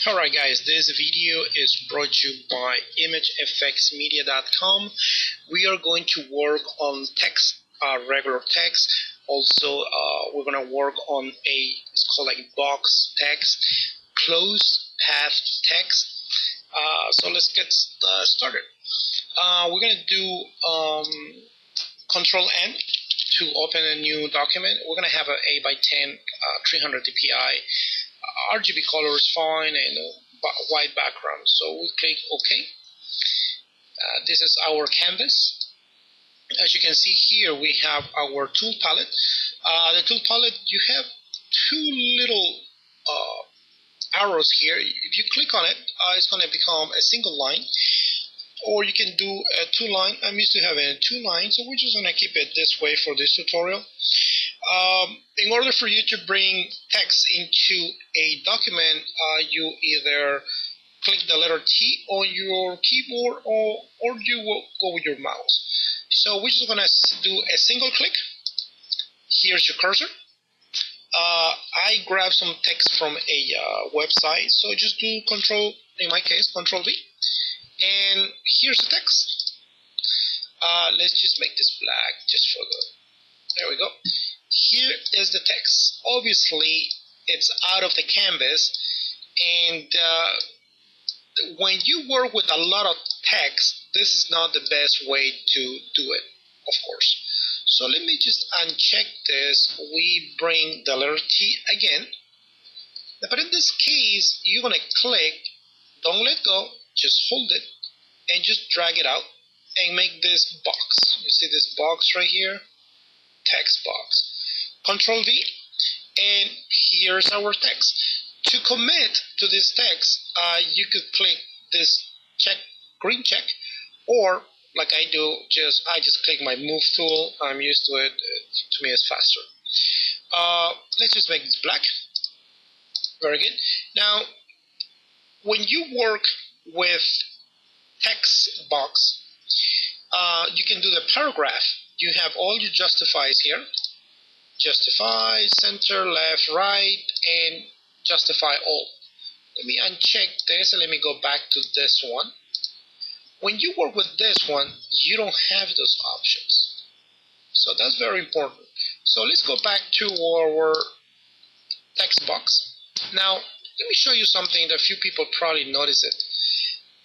Alright guys, this video is brought to you by ImageFXmedia.com. We are going to work on text, regular text. Also, we're going to work on it's called like box text, closed path text. So let's get started. We're going to do Control N to open a new document. We're going to have an 8x10 300 dpi. RGB color is fine and white background, so we click OK. This is our canvas. As you can see here, we have our tool palette. The tool palette, you have two little arrows here. If you click on it, it's going to become a single line, or you can do a two line. I'm used to having a two line, so we're just going to keep it this way for this tutorial. In order for you to bring text into a document, you either click the letter T on your keyboard or you will go with your mouse. So we're just going to do a single click. Here's your cursor. I grabbed some text from a website, so just do Control, in my case, Control V. And here's the text. Let's just make this black just for the, there we go. Here is the text. Obviously, it's out of the canvas, and when you work with a lot of text, this is not the best way to do it, of course. So let me just uncheck this. We bring the letter T again, but in this case, you're going to click, don't let go, just hold it, and just drag it out, and make this box. You see this box right here? Text box. Control V, and here's our text. To commit to this text, you could click this check, green check, or like I do, I just click my move tool. I'm used to it. To me, it's faster. Let's just make this black. Very good. Now, when you work with text box, you can do the paragraph. You have all your justifies here. Justify, center, left, right, and justify all. Let me uncheck this and let me go back to this one. When you work with this one, you don't have those options. So that's very important. So let's go back to our text box. Now, let me show you something that few people probably notice it.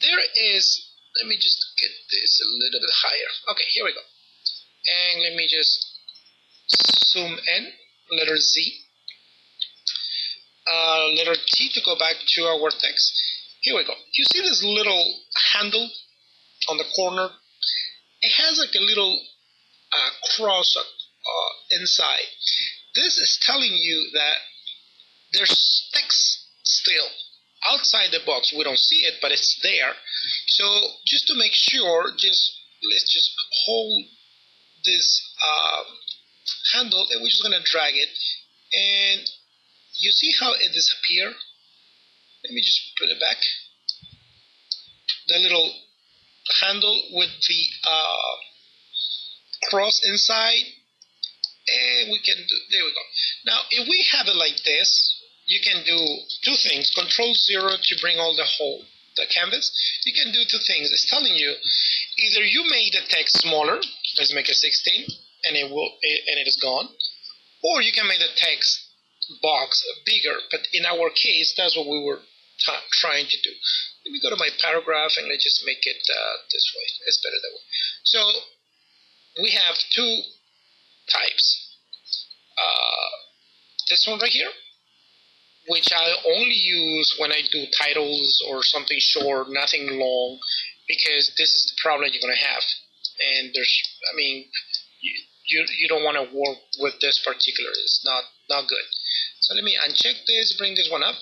There is, let me just get this a little bit higher. Okay, here we go. And let me just zoom in, letter Z, letter T to go back to our text. Here we go. You see this little handle on the corner? It has like a little cross inside. This is telling you that there's text still outside the box. We don't see it, but it's there. So just to make sure, let's just hold this handle, and we're just going to drag it, and you see how it disappeared? Let me just put it back. The little handle with the cross inside, and we can do, there we go. Now if we have it like this, you can do two things. Control 0 to bring all the canvas. You can do two things. It's telling you either you make the text smaller, let's make it 16, and it is gone, or you can make the text box bigger. But in our case, that's what we were trying to do. Let me go to my paragraph and let's just make it this way. It's better that way. So we have two types. This one right here, which I only use when I do titles or something short, nothing long, because this is the problem you're going to have. And there's, I mean, you don't want to work with this particular. It's not good. So let me uncheck this, bring this one up,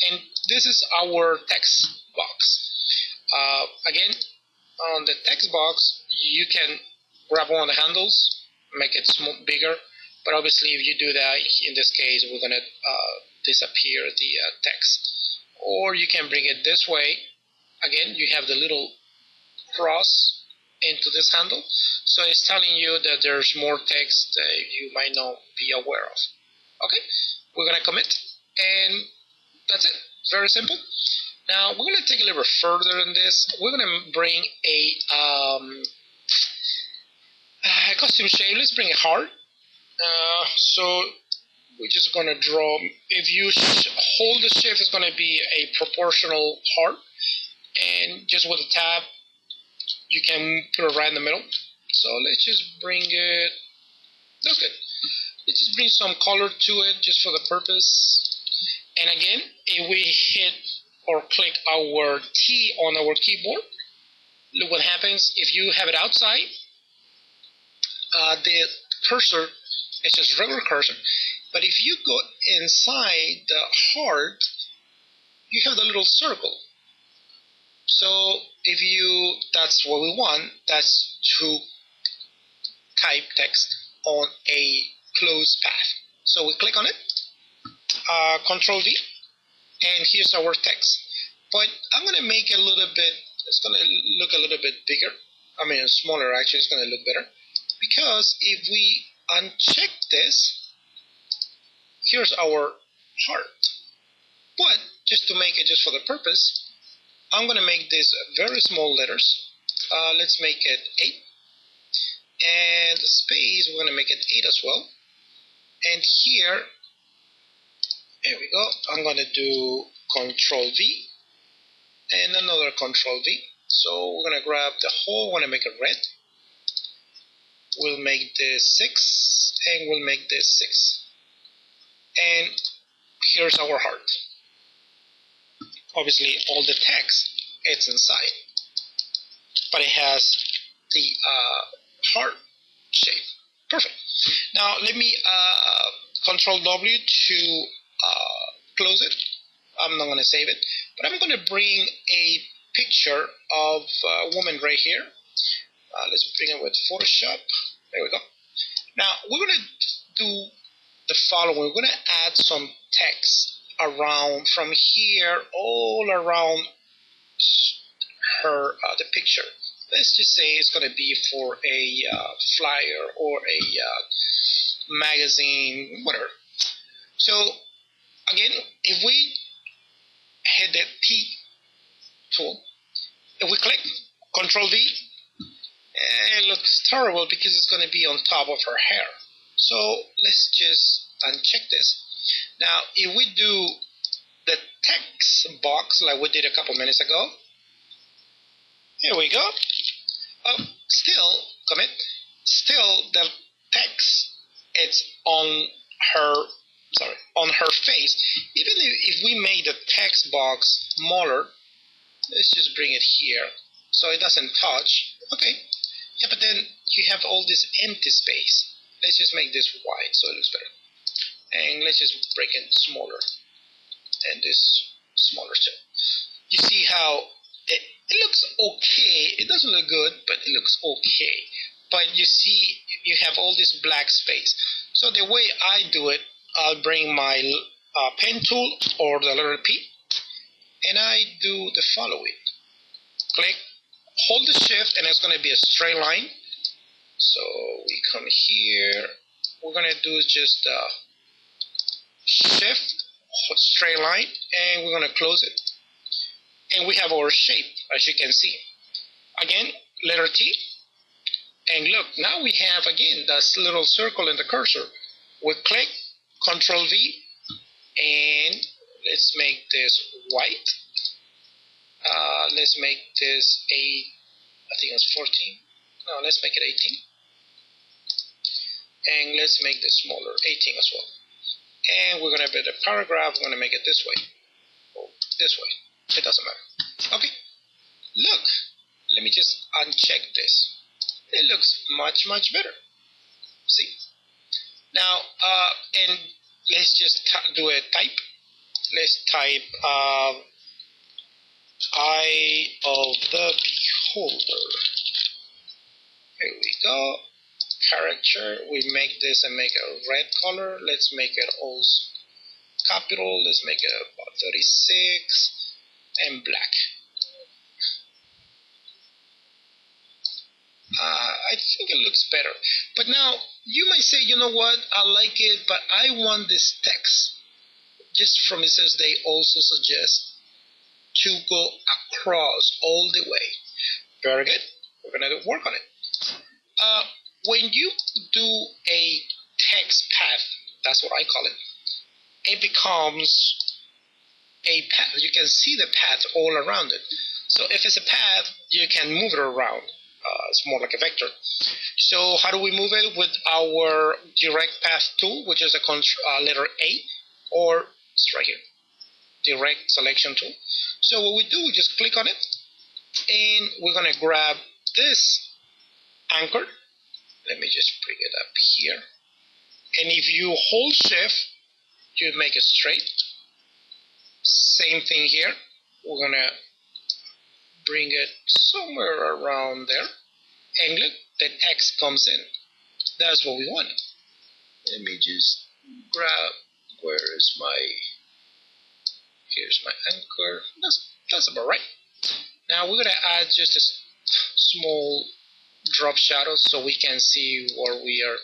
and this is our text box. Again, on the text box, you can grab one of the handles, make it bigger, but obviously if you do that, in this case, we're going to disappear the text. Or you can bring it this way. Again, you have the little cross into this handle, so it's telling you that there's more text that you might not be aware of. Okay, we're gonna commit, and that's it. Very simple. Now we're going to take a little bit further in this. We're going to bring a costume shape. Let's bring a heart. So we're just going to draw. If you hold the shift, it's going to be a proportional heart, and just with a tab, you can put it right in the middle. So let's just bring it. That's good. Let's just bring some color to it, just for the purpose. And again, if we hit or click our T on our keyboard, look what happens. If you have it outside, the cursor is just regular cursor. But if you go inside the heart, you have the little circle. So if that's what we want, that's to type text on a closed path. So we click on it, Control V, and here's our text. But I'm going to make it a little bit, it's going to look a little bit bigger. I mean, smaller actually, it's going to look better. Because if we uncheck this, here's our heart. But just to make it just for the purpose, I'm going to make this very small letters. Let's make it 8. And the space, we're going to make it 8 as well. And here we go. I'm going to do Control V and another Control V. So we're going to grab the whole, we're going to make it red. We'll make this 6 and we'll make this 6. And here's our heart. Obviously all the text, it's inside. But it has the heart shape. Perfect. Now let me Control W to close it. I'm not going to save it, but I'm going to bring a picture of a woman right here. Let's bring it with Photoshop. There we go. Now we're going to do the following. We're going to add some text around from here all around her the picture. Let's just say it's going to be for a flyer or a magazine, whatever. So again, if we hit the P tool, if we click Control V, it looks terrible because it's going to be on top of her hair. So let's just uncheck this. Now if we do the text box like we did a couple minutes ago, here we go. Still the text, it's on her face. Even if we made the text box smaller, let's just bring it here so it doesn't touch. Okay, yeah, but then you have all this empty space. Let's just make this white so it looks better. And let's just break it smaller. And this smaller too. You see how it looks okay. It doesn't look good, but it looks okay. But you see, you have all this black space. So the way I do it, I'll bring my pen tool or the letter P, and I do the following. Click, hold the shift, and it's going to be a straight line. So we come here. We're going to do just shift, straight line, and we're going to close it. And we have our shape, as you can see. Again, letter T. And look, now we have, again, that little circle in the cursor. We click, Control V, and let's make this white. Let's make this I think it's 14. No, let's make it 18. And let's make this smaller, 18 as well. And we're going to put a paragraph, we're going to make it this way. Or this way. It doesn't matter. Okay. Look, let me just uncheck this. It looks much, much better. See? Now, and let's just do a type. Let's type Eye of the Beholder. Here we go. Character. We make this and make a red color. Let's make it also capital. Let's make it about 36 and black. I think it looks better. But now, you might say, you know what, I like it, but I want this text. Just from it says they also suggest. to go across all the way. Very good. We're going to work on it. When you do a text path, that's what I call it, it becomes a path. You can see the path all around it. So if it's a path, you can move it around. It's more like a vector. So how do we move it? With our direct path tool, which is a letter A, or it's right here, direct selection tool. So what we do, we just click on it, and we're going to grab this anchor. Let me just bring it up here. And if you hold shift, you make it straight. Same thing here. We're going to bring it somewhere around there. And look, the text comes in. That's what we want. Let me just grab, here's my anchor. That's about right. Now we're going to add just a small drop shadow so we can see where we are.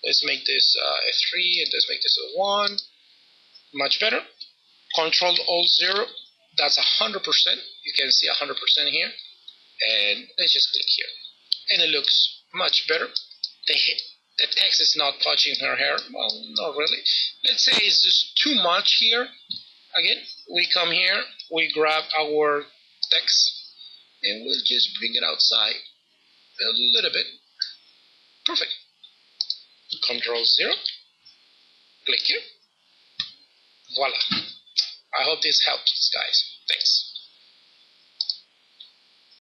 Let's make this a 3 and let's make this a 1. Much better. Control Alt 0. That's 100%. You can see 100% here. And let's just click here. And it looks much better. The text is not touching her hair. Well, not really. Let's say it's just too much here. Again, we come here, we grab our text, and we'll just bring it outside a little bit. Perfect. Control 0. Click here. Voila. I hope this helps, guys. Thanks.